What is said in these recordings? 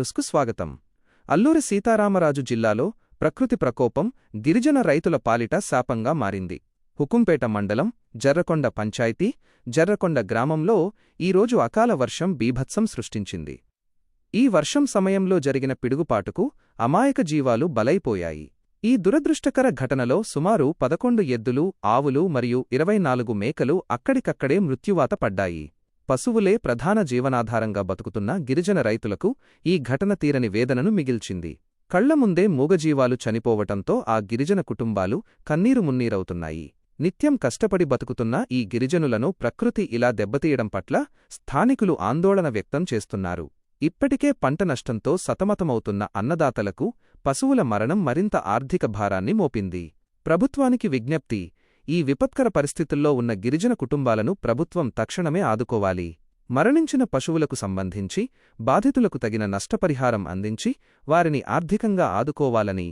న్యూస్కు స్వాగతం. అల్లూరి సీతారామరాజు జిల్లాలో ప్రకృతి ప్రకోపం గిరిజన రైతుల పాలిట శాపంగా మారింది. హుకుంపేట మండలం జర్రకొండ పంచాయతీ జర్రకొండ గ్రామంలో ఈరోజు అకాల వర్షం బీభత్సం సృష్టించింది. ఈ వర్షం సమయంలో జరిగిన పిడుగుపాటుకు అమాయక జీవాలు బలైపోయాయి. ఈ దురదృష్టకర ఘటనలో సుమారు 11 ఎద్దులు, ఆవులు మరియు 24 మేకలు అక్కడికక్కడే మృత్యువాత పడ్డాయి. పశువులే ప్రధాన జీవనాధారంగా బతుకుతున్న గిరిజన రైతులకు ఈ ఘటన తీరని వేదనను మిగిల్చింది. కళ్లముందే మూగజీవాలు చనిపోవటంతో ఆ గిరిజన కుటుంబాలు కన్నీరు మున్నీరవుతున్నాయి. నిత్యం కష్టపడి బతుకుతున్న ఈ గిరిజనులను ప్రకృతి ఇలా దెబ్బతీయడం పట్ల స్థానికులు ఆందోళన వ్యక్తం చేస్తున్నారు. ఇప్పటికే పంట నష్టంతో సతమతమవుతున్న అన్నదాతలకు పశువుల మరణం మరింత ఆర్థిక భారాన్ని మోపింది. ప్రభుత్వానికి విజ్ఞప్తి: ఈ విపత్కర పరిస్థితుల్లో ఉన్న గిరిజన కుటుంబాలను ప్రభుత్వం తక్షణమే ఆదుకోవాలి. మరణించిన పశువులకు సంబంధించి బాధితులకు తగిన నష్టపరిహారం అందించి వారిని ఆర్థికంగా ఆదుకోవాలని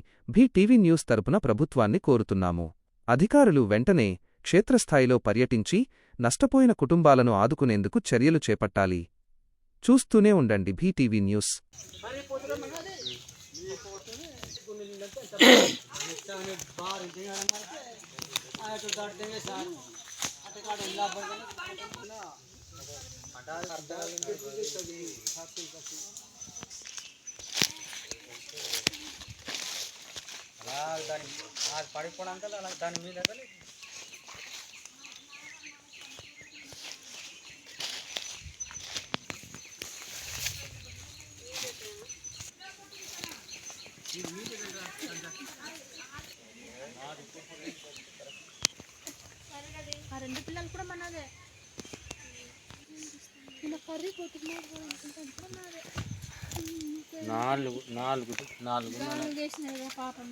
టీవీ న్యూస్ తరపున ప్రభుత్వాన్ని కోరుతున్నాము. అధికారులు వెంటనే క్షేత్రస్థాయిలో పర్యటించి నష్టపోయిన కుటుంబాలను ఆదుకునేందుకు చర్యలు చేపట్టాలి. చూస్తూనే ఉండండి టీవీ న్యూస్. పడిపోవడానికి దాని మీద రెండు పిల్లలు కూడా మనదే కర్రీ పోతున్నారు. నాలుగు చేసినాయి పాపం.